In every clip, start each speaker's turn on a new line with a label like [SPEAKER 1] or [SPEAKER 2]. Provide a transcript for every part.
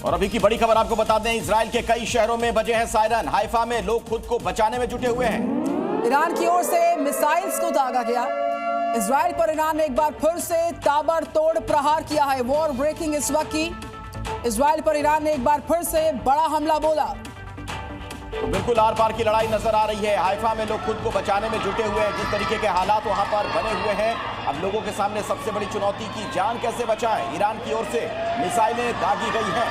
[SPEAKER 1] और अभी की बड़ी खबर आपको बता दें, इजराइल के कई शहरों में बजे हैं सायरन। हाइफा में लोग खुद को बचाने में जुटे हुए हैं।
[SPEAKER 2] ईरान की ओर से मिसाइल्स को दागा गया। इजराइल पर ईरान ने एक बार फिर से ताबड़तोड़ प्रहार किया है। वॉर ब्रेकिंग इस वक्त की। इजराइल पर ईरान ने एक बार फिर से बड़ा हमला बोला।
[SPEAKER 1] तो बिल्कुल आर पार की लड़ाई नजर आ रही है। हाइफा में लोग खुद को बचाने में जुटे हुए हैं। जिस तरीके के हालात वहां पर बने हुए हैं, अब लोगों के सामने सबसे बड़ी चुनौती की जान कैसे बचाएं। ईरान की ओर से मिसाइलें दागी गई हैं।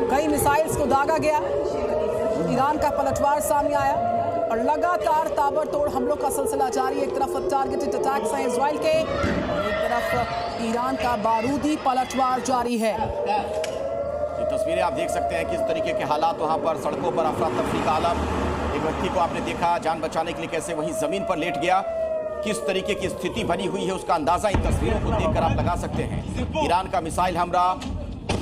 [SPEAKER 2] कई मिसाइल्स को दागा गया। ईरान का पलटवार सामने आया और लगातार ताबड़तोड़ हमलों का सिलसिला जारी है। एक तरफ टारगेटेड अटैक्स हैं इजराइल के और एक तरफ ईरान का बारूदी पलटवार जारी है।
[SPEAKER 1] ये तस्वीरें आप देख सकते हैं किस तरीके के हालात वहां पर, सड़कों पर अफरा तफरी का आलम। एक व्यक्ति को आपने देखा जान बचाने के लिए कैसे वहीं जमीन पर लेट गया। किस तरीके की स्थिति बनी हुई है उसका अंदाजा इन तस्वीरों को देखकर आप लगा सकते हैं। ईरान का मिसाइल हमला,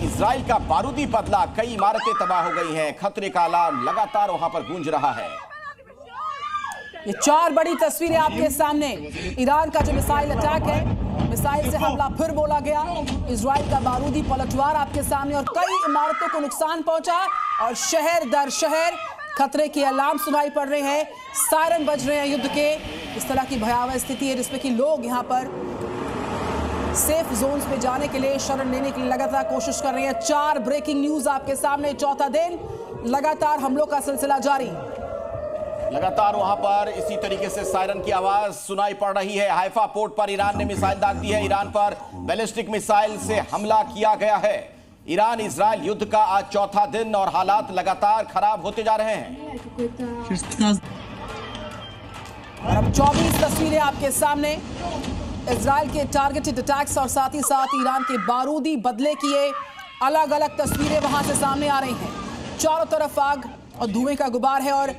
[SPEAKER 1] इजराइल का बारूदी बदला, कई इमारतें तबाह हो गई हैं। खतरे का अलार्म लगातार वहां पर गूंज रहा है।
[SPEAKER 2] ये चार बड़ी तस्वीरें आपके सामने। ईरान का जो मिसाइल अटैक है, मिसाइल से हमला फिर बोला गया। इजराइल का बारूदी पलटवार आपके सामने और कई इमारतों को नुकसान पहुंचा और शहर दर शहर खतरे के अलार्म सुनाई पड़ रहे हैं। सायरन बज रहे हैं युद्ध के। इस तरह की भयावह स्थिति है जिसमें कि लोग यहां पर सेफ जोन्स में जाने के लिए, शरण लेने के लिए लगातार कोशिश कर रहे हैं। चार ब्रेकिंग न्यूज आपके सामने। चौथा दिन लगातार हमलों का सिलसिला जारी।
[SPEAKER 1] लगातार वहां पर इसी तरीके से सायरन की आवाज सुनाई पड़ रही है। हाइफा पोर्ट पर ईरान ने मिसाइल दाग दी है। ईरान पर बैलिस्टिक मिसाइल से हमला किया गया है। ईरान इजराइल युद्ध का आज चौथा दिन और हालात लगातार खराब होते जा रहे हैं।
[SPEAKER 2] और अब 24 तस्वीरें आपके सामने। इजराइल के टारगेटेड अटैक्स और साथ ही साथ ईरान के बारूदी बदले किए अलग अलग तस्वीरें वहां से सामने आ रही हैं। चारों तरफ आग और धुएं का गुबार है और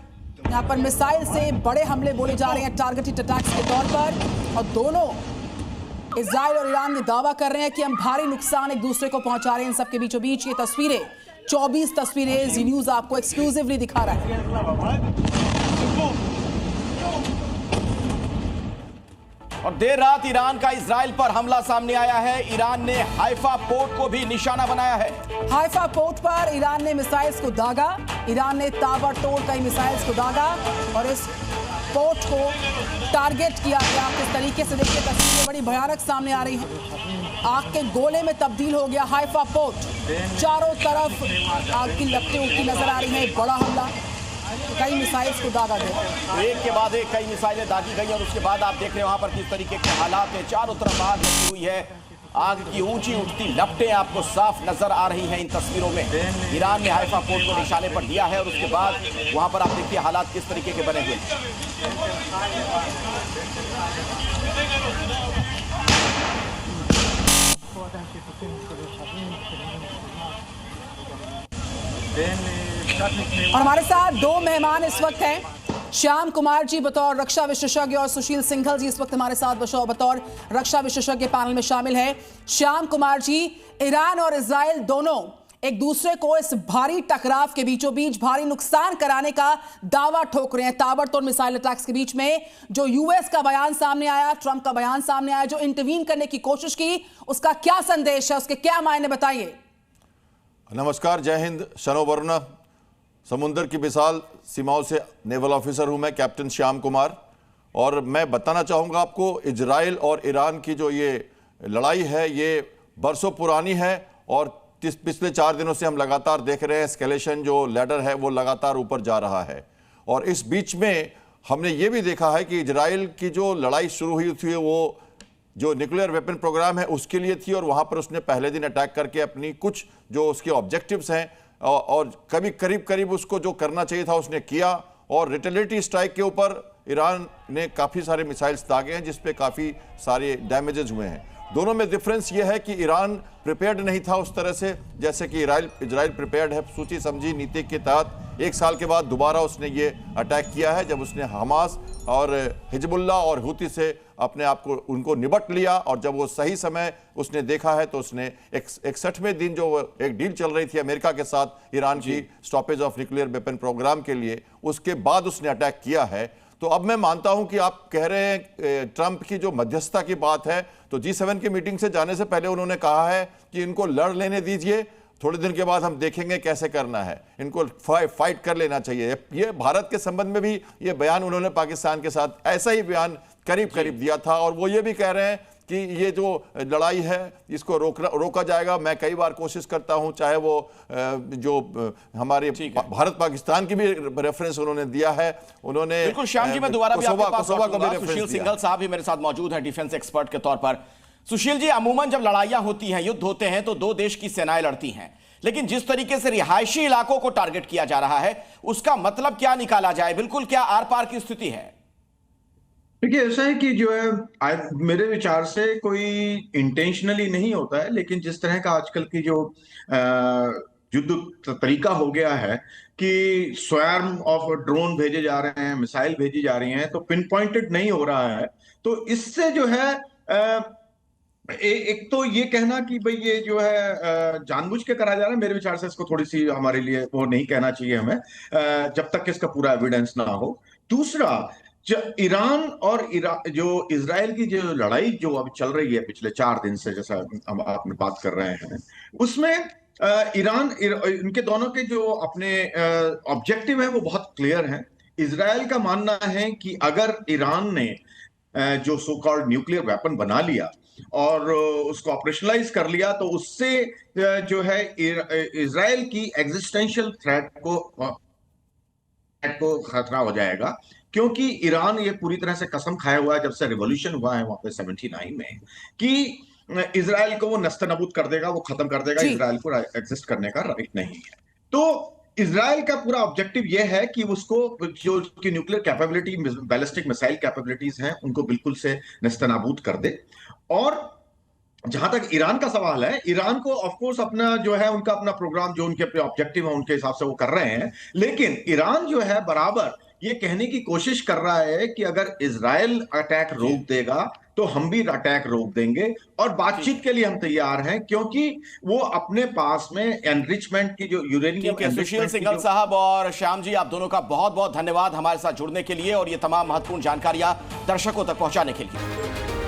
[SPEAKER 2] यहाँ पर मिसाइल से बड़े हमले बोले जा रहे हैं टारगेटेड अटैक्स के तौर पर। और दोनों इजराइल और ईरान ने दावा कर रहे हैं कि हम भारी नुकसान एक दूसरे को पहुंचा रहे हैं। इन सबके बीचों बीच ये तस्वीरें, 24 तस्वीरें जी न्यूज आपको एक्सक्लूसिवली दिखा रहा है।
[SPEAKER 1] और देर रात ईरान का इजराइल पर हमला सामने आया है। ईरान ने हाइफा पोर्ट को भी निशाना बनाया है।
[SPEAKER 2] हाइफा पोर्ट पर ईरान ने मिसाइल्स को दागा। ईरान ने ताबड़तोड़ कई मिसाइल्स को दागा और इस पोर्ट को टारगेट किया गया। आप इस तरीके से देखिए, तस्वीरें बड़ी भयानक सामने आ रही हैं। आग के गोले में तब्दील हो गया हाइफा पोर्ट। चारों तरफ आग की लपटें उठती नजर आ रही हैं। बड़ा हमला, कई मिसाइल्स को दागा गया।
[SPEAKER 1] तो एक के बाद एक कई मिसाइलें दागी गई और उसके बाद आप देख रहे हैं वहां पर किस तरीके के हालात हैं। चारों तरफ आग लगी हुई है। आग की ऊंची उठती लपटें आपको साफ नजर आ रही हैं इन तस्वीरों में। ईरान ने हाइफा पोर्ट को निशाने पर दिया है और उसके बाद वहां पर आप देखिए हालात किस तरीके के बने हुए हैं।
[SPEAKER 2] और हमारे साथ दो मेहमान इस वक्त हैं। श्याम कुमार जी बतौर रक्षा विशेषज्ञ और सुशील सिंघल जी इस वक्त हमारे साथ बतौर रक्षा विशेषज्ञ पैनल में शामिल है। श्याम कुमार जी, ईरान और इजराइल दोनों एक दूसरे को इस भारी टकराव के बीचों बीच भारी नुकसान कराने का दावा ठोक रहे हैं। ताबड़तोड़ मिसाइल अटैक्स के बीच में जो यूएस का बयान सामने आया, ट्रंप का बयान सामने आया, जो इंटरवीन करने की कोशिश की, उसका क्या संदेश है, उसके क्या मायने बताइए।
[SPEAKER 3] नमस्कार, जय हिंद, शनोवर्ण। समुद्र की विशाल सीमाओं से नेवल ऑफिसर हूं मैं, कैप्टन श्याम कुमार। और मैं बताना चाहूँगा आपको, इजराइल और ईरान की जो ये लड़ाई है ये बरसों पुरानी है और पिछले 4 दिनों से हम लगातार देख रहे हैं एस्केलेशन जो लैडर है वो लगातार ऊपर जा रहा है। और इस बीच में हमने ये भी देखा है कि इजराइल की जो लड़ाई शुरू हुई थी वो जो न्यूक्लियर वेपन प्रोग्राम है उसके लिए थी और वहाँ पर उसने पहले दिन अटैक करके अपनी कुछ जो उसके ऑब्जेक्टिव्स हैं और कभी करीब उसको जो करना चाहिए था उसने किया। और रिटेलिटी स्ट्राइक के ऊपर ईरान ने काफ़ी सारे मिसाइल्स दागे हैं जिस पे काफ़ी सारे डैमेजेस हुए हैं। दोनों में डिफरेंस ये है कि ईरान प्रिपेयर्ड नहीं था उस तरह से जैसे कि इजराइल प्रिपेयर्ड है। सोची समझी नीति के तहत 1 साल के बाद दोबारा उसने ये अटैक किया है जब उसने हमास और हिजबुल्ला और हुती से अपने आप को उनको निपट लिया। और जब वो सही समय उसने देखा है तो उसने 61वें दिन जो एक डील चल रही थी अमेरिका के साथ ईरान की stoppage of nuclear weapon programme के लिए, उसके बाद उसने अटैक किया है। तो अब मैं मानता हूं कि आप कह रहे हैं ट्रंप की जो मध्यस्थता की बात है, तो G7 की मीटिंग से जाने से पहले उन्होंने कहा है कि इनको लड़ लेने दीजिए, थोड़े दिन के बाद हम देखेंगे कैसे करना है, इनको फाइट कर लेना चाहिए। ये भारत के संबंध में भी ये बयान उन्होंने पाकिस्तान के साथ ऐसा ही बयान करीब करीब दिया था, और वो ये भी कह रहे हैं कि ये जो लड़ाई है इसको रोका जाएगा। मैं कई बार कोशिश करता हूं, चाहे वो जो हमारे भारत पाकिस्तान की भी रेफरेंस उन्होंने दिया है, उन्होंने
[SPEAKER 1] बिल्कुल। श्याम जी, मैं दोबारा भी आपके पास लौटूंगा।
[SPEAKER 3] भी
[SPEAKER 1] सुशील सिंघल साहब भी मेरे साथ मौजूद हैं डिफेंस एक्सपर्ट के तौर पर। सुशील जी, अमूमन जब लड़ाइयां होती हैं, युद्ध होते हैं, तो दो देश की सेनाएं लड़ती हैं, लेकिन जिस तरीके से रिहायशी इलाकों को टारगेट किया जा रहा है, उसका मतलब क्या निकाला जाए? बिल्कुल क्या आर पार की स्थिति है?
[SPEAKER 4] देखिए, ऐसा है कि जो है मेरे विचार से कोई इंटेंशनली नहीं होता है, लेकिन जिस तरह का आजकल की जो युद्ध तरीका हो गया है कि स्वैर्म ऑफ ड्रोन भेजे जा रहे हैं, मिसाइल भेजी जा रही हैं, तो पिन पॉइंटेड नहीं हो रहा है। तो इससे जो है एक तो ये कहना कि भाई ये जो है जानबूझ के करा जा रहा है, मेरे विचार से इसको थोड़ी सी हमारे लिए वो नहीं कहना चाहिए हमें, जब तक इसका पूरा एविडेंस ना हो। दूसरा, ईरान और जो इजराइल की जो लड़ाई जो अब चल रही है पिछले 4 दिन से, जैसा हम आपने बात कर रहे हैं, उसमें इनके दोनों के जो अपने ऑब्जेक्टिव है वो बहुत क्लियर हैं। इजराइल का मानना है कि अगर ईरान ने जो सो कॉल्ड न्यूक्लियर वेपन बना लिया और उसको ऑपरेशनलाइज कर लिया, तो उससे जो है इजराइल की एग्जिस्टेंशियल थ्रेट को खतरा हो जाएगा, क्योंकि ईरान ये पूरी तरह से कसम खाया हुआ है जब से रिवॉल्यूशन हुआ है वहां पे 79 में, कि इजराइल को वो नस्तनबूद कर देगा, वो खत्म कर देगा, इजराइल को एग्जिस्ट करने का राइट नहीं है। तो इजराइल का पूरा ऑब्जेक्टिव यह है कि उसको जो उसकी nuclear capability, ballistic missile capabilities हैं, उनको बिल्कुल से नस्तनाबूद कर दे। और जहां तक ईरान का सवाल है, ईरान को ऑफ कोर्स अपना जो है उनका अपना प्रोग्राम, जो उनके ऑब्जेक्टिव है उनके हिसाब से वो कर रहे हैं, लेकिन ईरान जो है बराबर ये कहने की कोशिश कर रहा है कि अगर इजराइल अटैक रोक देगा तो हम भी अटैक रोक देंगे, और बातचीत के लिए हम तैयार हैं, क्योंकि वो अपने पास में एनरिचमेंट की जो यूरेनियम।
[SPEAKER 1] सुशील सिंघल साहब और श्याम जी, आप दोनों का बहुत बहुत धन्यवाद हमारे साथ जुड़ने के लिए और ये तमाम महत्वपूर्ण जानकारियां दर्शकों तक पहुंचाने के लिए।